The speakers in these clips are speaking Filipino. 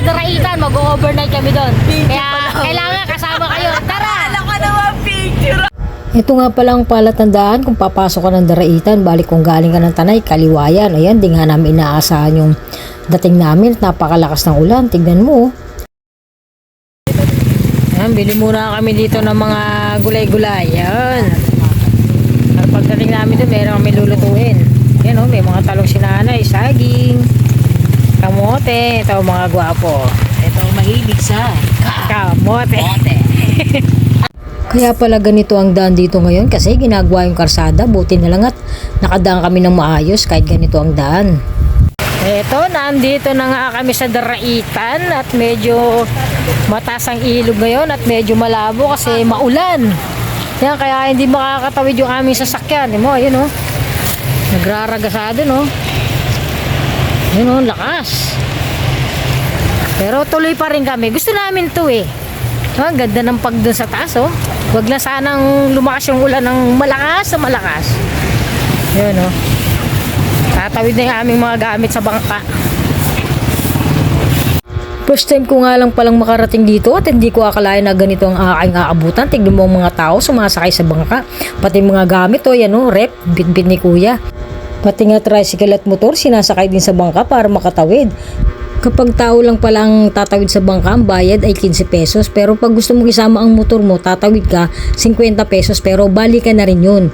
Daraitan, mag-overnight kami doon. Kaya kailangan kasama kayo. Tara! Alam ko naman picture. Ito nga pala ang palatandaan kung papasok ka ng Daraitan, balik kung galing ka ng Tanay, Kaliwayan. Ayan, di nga namin inaasahan yung dating namin at napakalakas ng ulan. Tignan mo. Ayan, bili muna kami dito ng mga gulay-gulay. Ayan. At pagdating namin doon, meron kami lulutuin. Ayan o, may mga talong sinanay, saging, kamote. Ito mga gwapo. Ito mahilig sa Kamote. Kaya pala ganito ang daan dito ngayon kasi ginagawa yung karsada. Buti na lang at nakadaan kami ng maayos kahit ganito ang daan. Eto, nandito na nga kami sa Daraitan at medyo mataas ang ilog ngayon at medyo malabo kasi maulan. Yan, kaya hindi makakatawid yung aming sasakyan. Mo, ayun oh. Nagraragasado no. Ayun oh, lakas. Pero tuloy pa rin kami. Gusto namin to eh. Ang ganda ng pag dun sa taas oh. Wag na sanang lumakas yung ulan ng malakas sa malakas. Yun oh. Tatawid na yung aming mga gamit sa bangka. First time ko nga lang palang makarating dito at hindi ko akalain na ganito ang aking aabutan. Tignan mo ang mga tao sumasakay sa bangka. Pati mga gamit oh, yan oh, rep, bit-bit ni kuya. Pati nga tricycle at motor sinasakay din sa bangka para makatawid. Kapag tao lang pala ang tatawid sa bangka, ang bayad ay 15 pesos. Pero pag gusto mong isama ang motor mo, tatawid ka 50 pesos pero balikan na rin yun.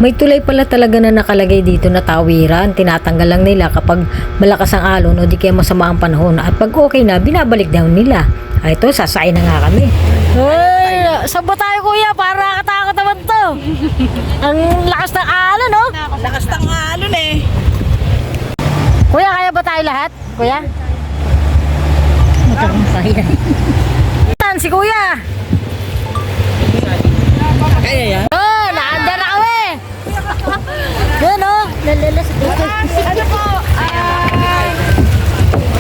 May tulay pala talaga na nakalagay dito na tawiran. Tinatanggal lang nila kapag malakas ang alon o di kaya masama ang panahon. At pag okay na, binabalik down nila. Ay ito, sasakay na nga kami. Ay, saan ba tayo kuya? Para nakatakot naman to. Ang lakas ng alon, no? lakas ng alon eh. Kuya, kaya ba tayo lahat? Kuya? Saan si kuya? Kaya yan? Oh, naanda na kami! Yan o, lalalas dito. Ano po?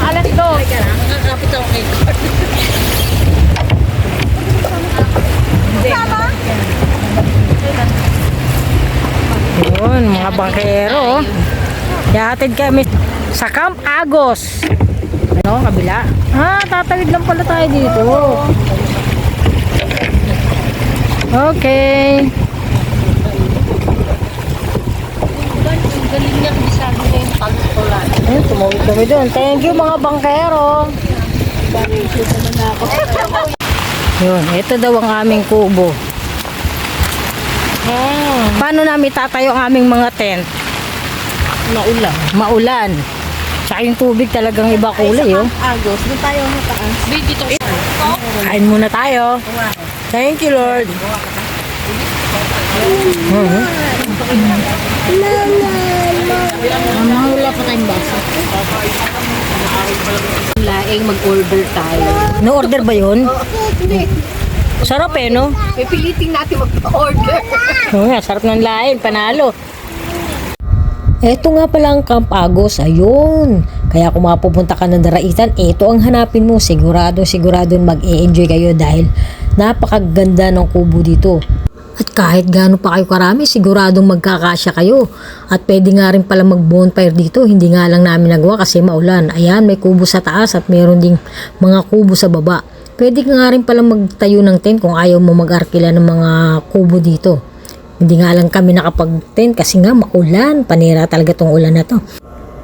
Alas do. Nakakapit ako kay Yun, mga bangkero. Yahatid kami sa Camp Agos. Ano, kabila? Ah, tatawid lang pala tayo dito. Okay. galing niya kung sabi niya yung pagkulan. Ayun, tumawid kami doon. Thank you mga bangkero. Yun, ito daw ang aming kubo. Paano namin tatayo ang aming mga tent? Maulan. Maulan. Tsaka yung tubig talagang iba kulay, oh. Agos, doon tayo mataas. Dito. Kain muna tayo. Thank you, Lord. Wala pa tayong baso. Laing mag-order tayo. No-order ba yun? Sarap eh, no? Pipiliting natin mag-order. Oo nga, sarap ng lain, panalo. Eto nga pala ang Camp Agos, ayun. Kaya kung mapupunta ka ng Daraitan, eto ang hanapin mo. Sigurado mag-e-enjoy kayo dahil napakaganda ng kubo dito. At kahit gaano pa kayo karami, siguradong magkakasya kayo. At pwede nga rin pala mag-bonfire dito, hindi nga lang namin nagawa kasi maulan. Ayan, may kubo sa taas at meron ding mga kubo sa baba. Pwede nga rin pala magtayo ng tent kung ayaw mo mag-arkila ng mga kubo dito. Hindi nga lang kami nakapag-tent kasi nga maulan. Panira talaga tong ulan na to.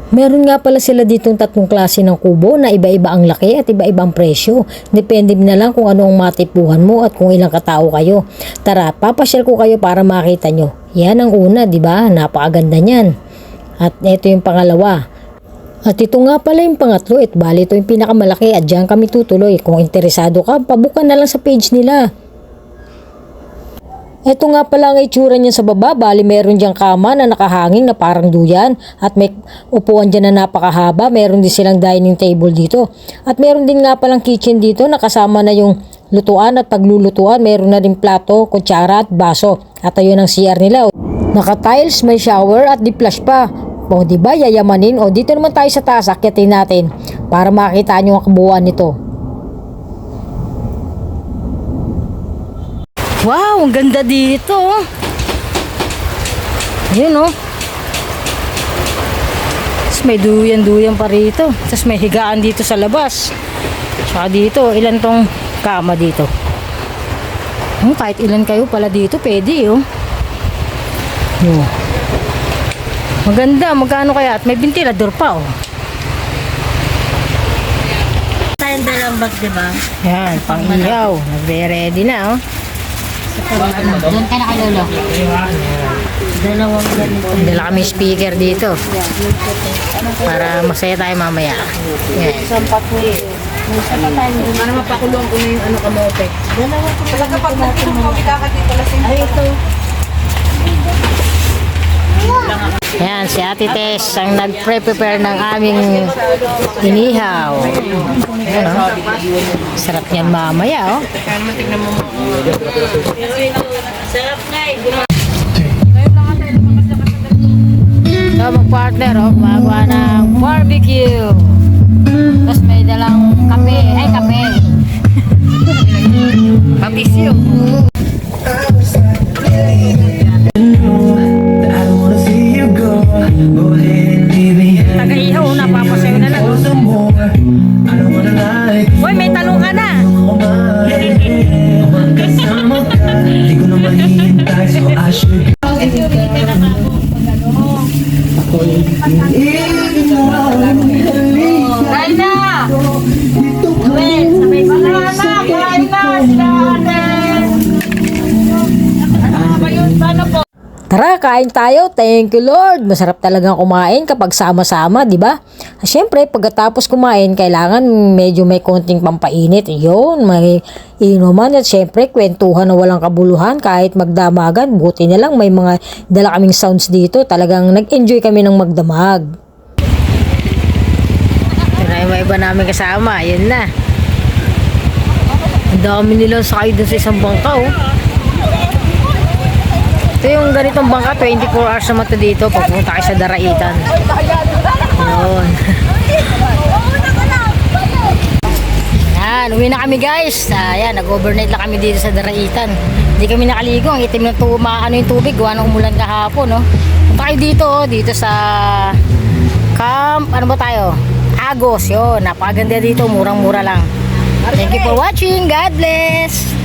Meron nga pala sila ditong 3 klase ng kubo na iba-iba ang laki at iba-ibang presyo. Depende na lang kung ano ang matipuhan mo at kung ilang katao kayo. Tara, papasyal ko kayo para makita nyo. Yan ang una, di ba? Napakaganda niyan. At ito yung pangalawa. At ito nga pala yung pangatlo. At bali ito yung pinakamalaki at dyan kami tutuloy. Kung interesado ka, pabukan na lang sa page nila. Ito nga pala ang itsura niya sa baba. Bali meron diyang kama na nakahanging na parang duyan. At may upuan dyan na napakahaba. Meron din silang dining table dito. At meron din nga palang kitchen dito na kasama na yung lutuan at paglulutuan. Meron na rin plato, kutsara at baso. At ayun ang CR nila. Naka-tiles, may shower at di-flush pa. O diba yayamanin? O dito naman tayo sa taas. Akyatin natin para makita nyo ang kabuuan nito. Wow, ang ganda dito. Yun, oh. Tapos may duyan-duyan pa rito. Tapos may higaan dito sa labas. Saka dito, ilan tong kama dito. Kahit ilan kayo pala dito, pwede oh. Maganda, magkano kaya? At may ventilador pa oh. Tayong dalawang bag, di ba? Yan, pang-iyaw. Nagre-ready na oh. Doon ka nakalolo. Dalawang ganito. Dala kami speaker dito. Para masaya tayo mamaya. Yan. Isang pakulo. Para mapakulong ko na yung ano kamote. Dalawang ko. Talaga pag dito lasing. Ay, ito. Yan, si Ate Tess ang nag-prepare ng aming inihaw. Yan oh. Sarap niyan mamaya oh. Sarap nga eh. So, mag-partner oh. Gumagawa ng barbecue. Tapos may dalang kape. Ay, kape. Papisyo. Taga-ihaw, napapasayo na lang. Uy, may talong ka na. Hindi ko na mahihintay, so I should Kain na! Uy, sabay salamat! Kain na! Tara, kain tayo. Thank you, Lord. Masarap talagang kumain kapag sama-sama, di ba? Siyempre, pagkatapos kumain, kailangan medyo may konting pampainit. Yun, may inuman at siyempre, kwentuhan na walang kabuluhan kahit magdamagan. Buti na lang may mga dala kaming sounds dito. Talagang nag-enjoy kami ng magdamag. Tara, may iba namin kasama. Yan na. Ang dami nilang sakay dun sa isang bangka, oh. Ito yung ganitong bangka, 24 hours naman ito dito pagpunta kayo sa Daraitan. Yun. Yan, uwi na kami guys. Ayan, nag-overnight lang kami dito sa Daraitan. Hindi kami nakaligo. Ang itim ng yung tubig. Gawa ng umulan kahapon. No? Punta kayo dito, dito sa Camp, ano ba tayo? Agos, yun. Napakaganda dito, murang-mura lang. Thank you for watching. God bless!